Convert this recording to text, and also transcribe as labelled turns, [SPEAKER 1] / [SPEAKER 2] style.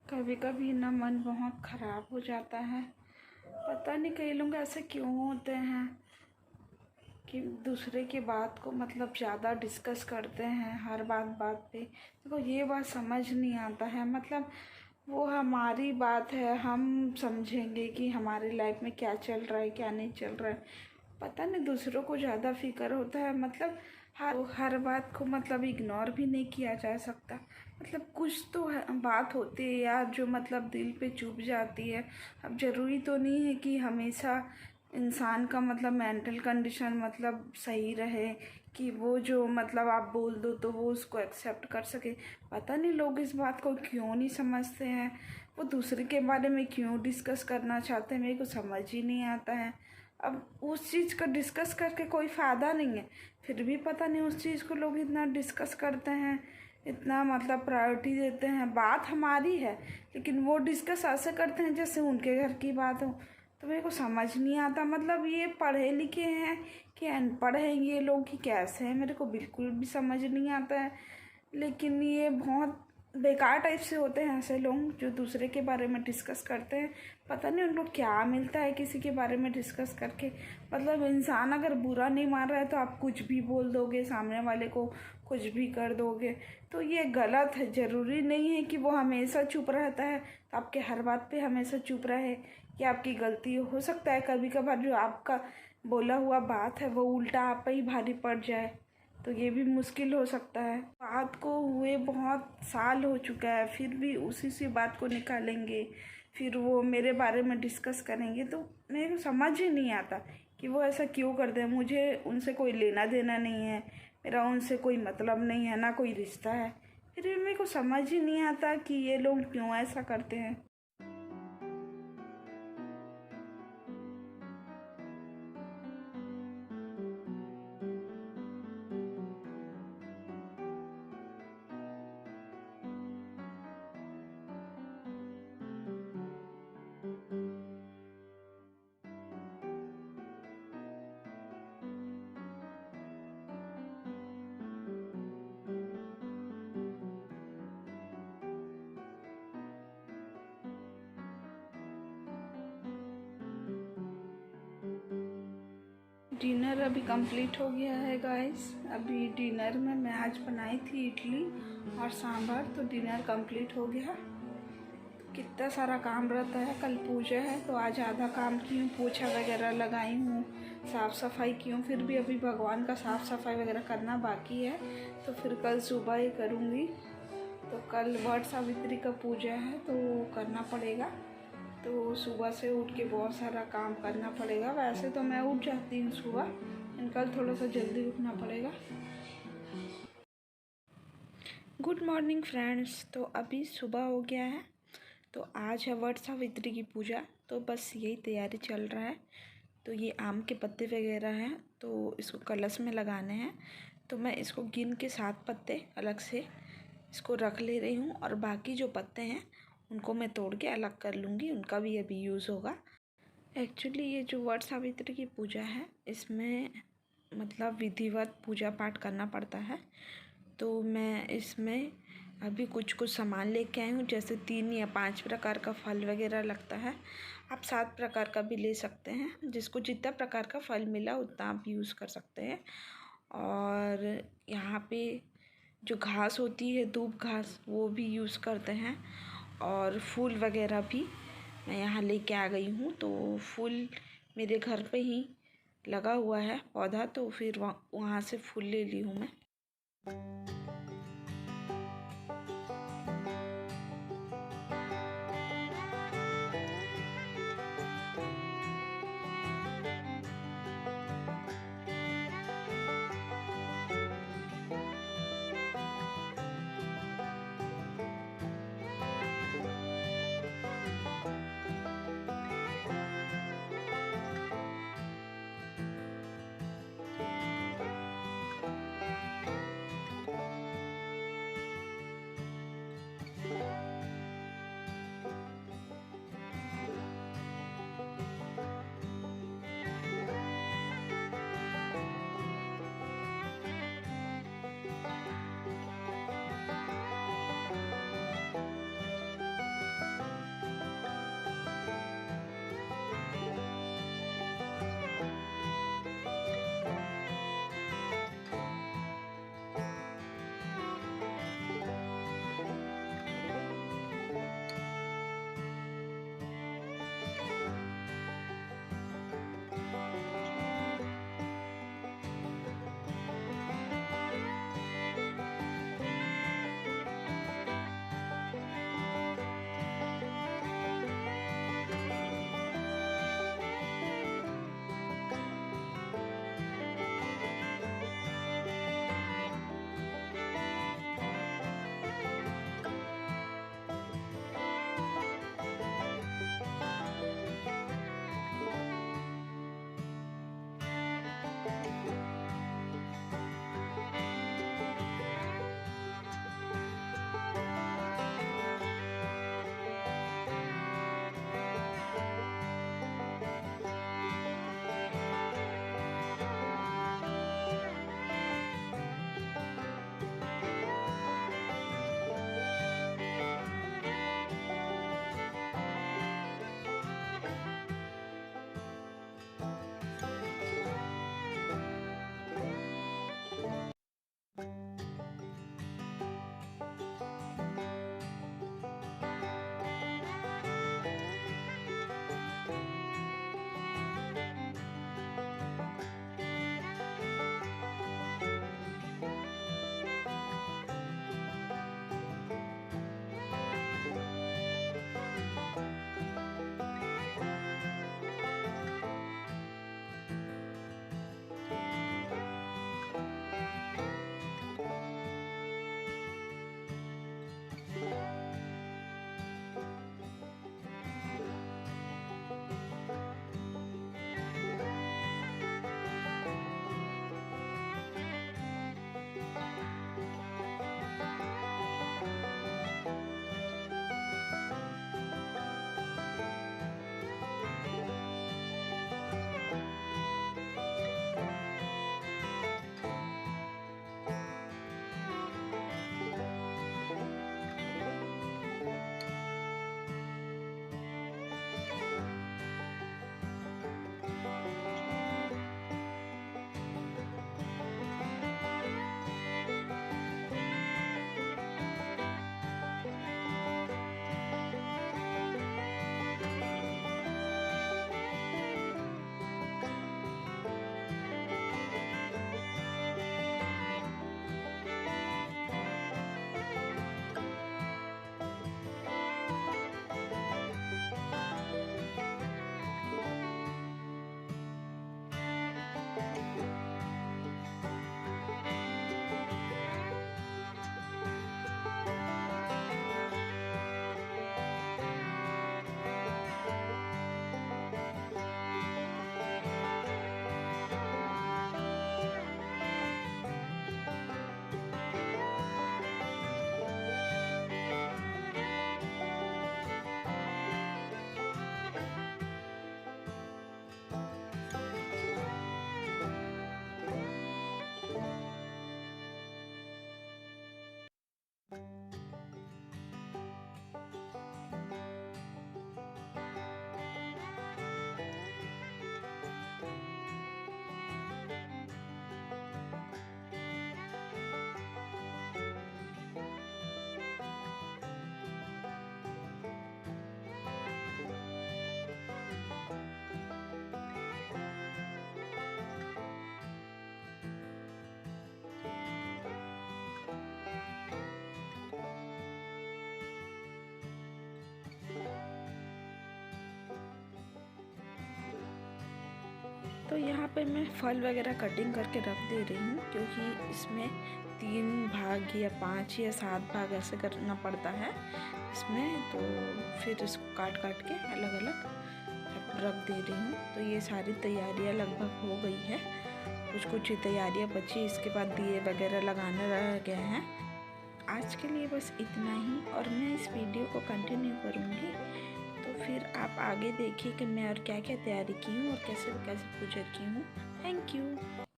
[SPEAKER 1] कभी कभी ना मन बहुत ख़राब हो जाता है। पता नहीं कई लोग ऐसे क्यों होते हैं कि दूसरे की बात को मतलब ज़्यादा डिस्कस करते हैं हर बात पे। देखो ये बात समझ नहीं आता है, मतलब वो हमारी बात है, हम समझेंगे कि हमारी लाइफ में क्या चल रहा है क्या नहीं चल रहा है। पता नहीं दूसरों को ज़्यादा फिक्र होता है, मतलब हर बात को मतलब इग्नोर भी नहीं किया जा सकता। मतलब कुछ तो बात होती है यार जो मतलब दिल पे चुभ जाती है। अब ज़रूरी तो नहीं है कि हमेशा इंसान का मतलब मेंटल कंडीशन मतलब सही रहे कि वो जो मतलब आप बोल दो तो वो उसको एक्सेप्ट कर सके। पता नहीं लोग इस बात को क्यों नहीं समझते हैं, वो दूसरे के बारे में क्यों डिस्कस करना चाहते हैं, मेरे को समझ ही नहीं आता है। अब उस चीज़ का डिस्कस करके कोई फ़ायदा नहीं है, फिर भी पता नहीं उस चीज़ को लोग इतना डिस्कस करते हैं, इतना मतलब प्रायोरिटी देते हैं। बात हमारी है लेकिन वो डिस्कस ऐसे करते हैं जैसे उनके घर की बात हो। तो मेरे को समझ नहीं आता, मतलब ये पढ़े लिखे हैं कि अनपढ़ हैं ये लोग कि कैसे हैं, मेरे को बिल्कुल भी समझ नहीं आता है। लेकिन ये बहुत बेकार टाइप से होते हैं ऐसे लोग जो दूसरे के बारे में डिस्कस करते हैं। पता नहीं उन लोग क्या मिलता है किसी के बारे में डिस्कस करके। मतलब इंसान अगर बुरा नहीं मान रहा है तो आप कुछ भी बोल दोगे, सामने वाले को कुछ भी कर दोगे, तो ये गलत है। ज़रूरी नहीं है कि वो हमेशा चुप रहता है तो आपके हर बात पे हमेशा चुप रहे। ये आपकी गलती हो सकता है कभी कभार जो आपका बोला हुआ बात है वो उल्टा आप पे ही भारी पड़ जाए, तो ये भी मुश्किल हो सकता है। बात को हुए बहुत साल हो चुका है फिर भी उसी सी बात को निकालेंगे, फिर वो मेरे बारे में डिस्कस करेंगे। तो मेरे को समझ ही नहीं आता कि वो ऐसा क्यों करते हैं। मुझे उनसे कोई लेना देना नहीं है, मेरा उनसे कोई मतलब नहीं है, ना कोई रिश्ता है, फिर भी मेरे को समझ ही नहीं आता कि ये लोग क्यों ऐसा करते हैं। डिनर अभी कंप्लीट हो गया है गाइस। अभी डिनर में मैं आज बनाई थी इडली और सांभर, तो डिनर कंप्लीट हो गया। कितना सारा काम रहता है, कल पूजा है तो आज आधा काम की हूँ, पोछा वगैरह लगाई हूँ, साफ़ सफाई की हूँ, फिर भी अभी भगवान का साफ़ सफाई वगैरह करना बाकी है, तो फिर कल सुबह ही करूँगी। तो कल वट सावित्री का पूजा है तो वो करना पड़ेगा, तो सुबह से उठ के बहुत सारा काम करना पड़ेगा। वैसे तो मैं उठ जाती हूँ सुबह, लेकिन कल थोड़ा सा जल्दी उठना पड़ेगा। गुड मॉर्निंग फ्रेंड्स, तो अभी सुबह हो गया है, तो आज है वट सावित्री की पूजा, तो बस यही तैयारी चल रहा है। तो ये आम के पत्ते वगैरह हैं तो इसको कलश में लगाने हैं, तो मैं इसको गिन के 7 पत्ते अलग से इसको रख ले रही हूँ, और बाकी जो पत्ते हैं उनको मैं तोड़ के अलग कर लूँगी, उनका भी अभी यूज़ होगा। एक्चुअली ये जो वट सावित्री की पूजा है इसमें मतलब विधिवत पूजा पाठ करना पड़ता है, तो मैं इसमें अभी कुछ कुछ सामान लेके आई हूँ, जैसे 3 या 5 प्रकार का फल वगैरह लगता है। आप 7 प्रकार का भी ले सकते हैं, जिसको जितना प्रकार का फल मिला उतना आप यूज़ कर सकते हैं। और यहाँ पे जो घास होती है दूब घास वो भी यूज़ करते हैं, और फूल वगैरह भी मैं यहाँ लेके आ गई हूँ। तो फूल मेरे घर पे ही लगा हुआ है पौधा, तो फिर वहाँ से फूल ले ली हूँ मैं। तो यहाँ पे मैं फल वगैरह कटिंग करके रख दे रही हूँ, क्योंकि इसमें 3 भाग या 5 या 7 भाग ऐसे करना पड़ता है इसमें। तो फिर इसको काट काट के अलग अलग रख दे रही हूँ। तो ये सारी तैयारियाँ लगभग हो गई है, कुछ कुछ तैयारियाँ बची, इसके बाद दिए वगैरह लगाने रह गए हैं। आज के लिए बस इतना ही, और मैं इस वीडियो को कंटिन्यू करूँगी। तो फिर आप आगे देखिए कि मैं और क्या क्या तैयारी की हूँ और कैसे कैसे पूजा की हूँ। Thank you.